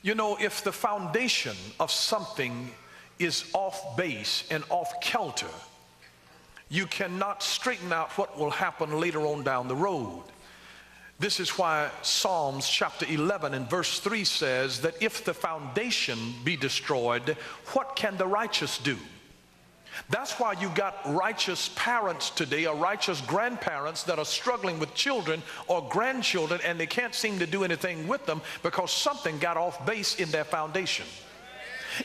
You know, if the foundation of something is off base and off kilter, you cannot straighten out what will happen later on down the road. This is why Psalms chapter 11 and verse 3 says that if the foundation be destroyed, what can the righteous do? That's why you got righteous parents today, or righteous grandparents that are struggling with children or grandchildren, and they can't seem to do anything with them because something got off base in their foundation.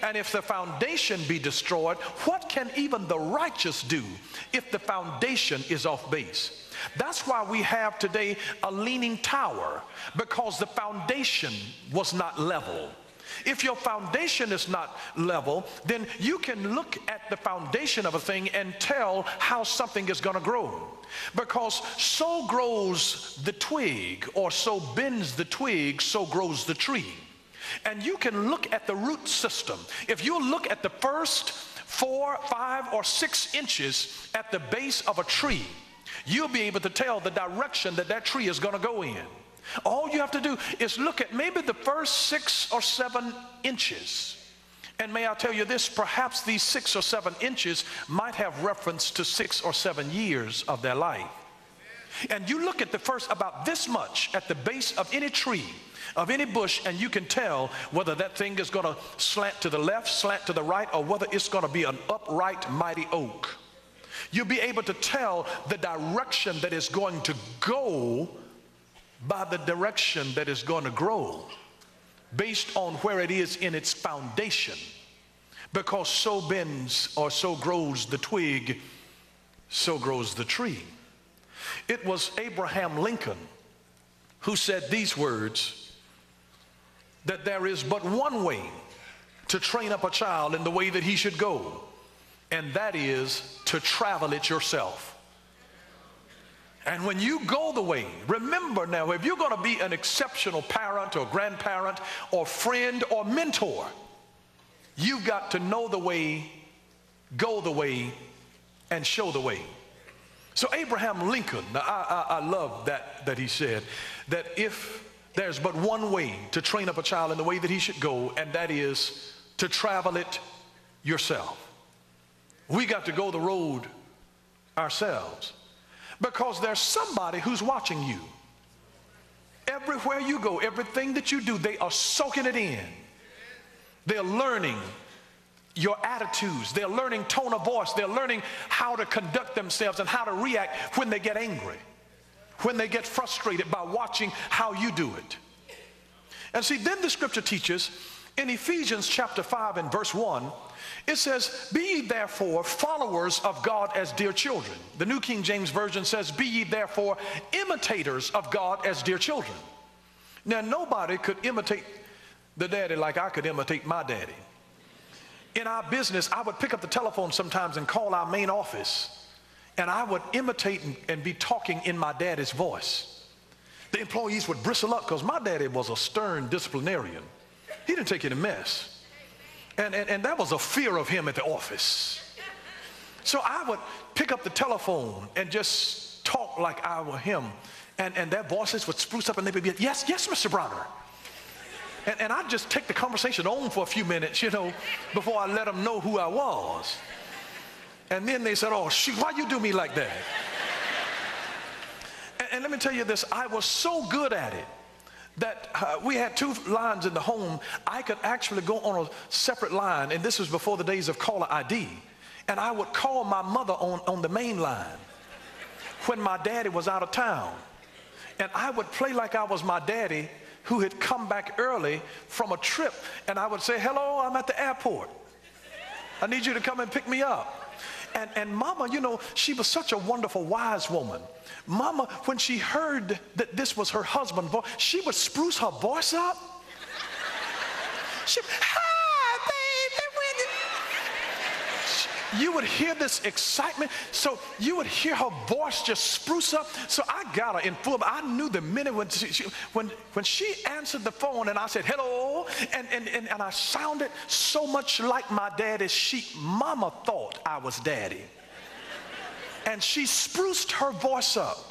And if the foundation be destroyed, what can even the righteous do if the foundation is off base? That's why we have today a leaning tower, because the foundation was not level. If your foundation is not level, then you can look at the foundation of a thing and tell how something is going to grow. Because so grows the twig, or so bends the twig, so grows the tree. And you can look at the root system. If you look at the first 4, 5, or 6 inches at the base of a tree, you'll be able to tell the direction that that tree is going to go in. All you have to do is look at maybe the first 6 or 7 inches. And may I tell you this, perhaps these 6 or 7 inches might have reference to 6 or 7 years of their life. And you look at the first about this much at the base of any tree, of any bush, and you can tell whether that thing is going to slant to the left, slant to the right, or whether it's going to be an upright, mighty oak. You'll be able to tell the direction that is going to go by the direction that is going to grow, based on where it is in its foundation. Because so bends or so grows the twig, so grows the tree. It was Abraham Lincoln who said these words, that there is but one way to train up a child in the way that he should go, and that is to travel it yourself. And when you go the way, remember now, if you're going to be an exceptional parent or grandparent or friend or mentor, you've got to know the way, go the way, and show the way. So Abraham Lincoln, I love that he said that if there's but one way to train up a child in the way that he should go, and that is to travel it yourself. We got to go the road ourselves, because there's somebody who's watching you. Everywhere you go, everything that you do, they are soaking it in. They're learning your attitudes. They're learning tone of voice. They're learning how to conduct themselves and how to react when they get angry, when they get frustrated, by watching how you do it. And see, then the scripture teaches in Ephesians chapter 5 and verse 1, it says, be ye therefore followers of God as dear children. The New King James Version says, be ye therefore imitators of God as dear children. Now, nobody could imitate the daddy like I could imitate my daddy. In our business, I would pick up the telephone sometimes and call our main office, and I would imitate and be talking in my daddy's voice. The employees would bristle up because my daddy was a stern disciplinarian. He didn't take any mess. And that was a fear of him at the office. So I would pick up the telephone and just talk like I were him. And their voices would spruce up, and they would be, yes, Mr. Browner. And I'd just take the conversation on for a few minutes, you know, before I let them know who I was. And then they said, oh, shoot, why you do me like that? And let me tell you this, I was so good at it that we had 2 lines in the home. I could actually go on a separate line, and this was before the days of caller ID. And I would call my mother on the main line when my daddy was out of town. And I would play like I was my daddy who had come back early from a trip. And I would say, hello, I'm at the airport. I need you to come and pick me up. And Mama, you know, she was such a wonderful, wise woman. Mama, when she heard that this was her husband, she would spruce her voice up. She, hi, baby. You would hear this excitement. So you would hear her voice just spruce up. So I got her in full. I knew the minute when she answered the phone and I said, hello, and I sounded so much like my daddy, Mama thought I was daddy. And she spruced her voice up.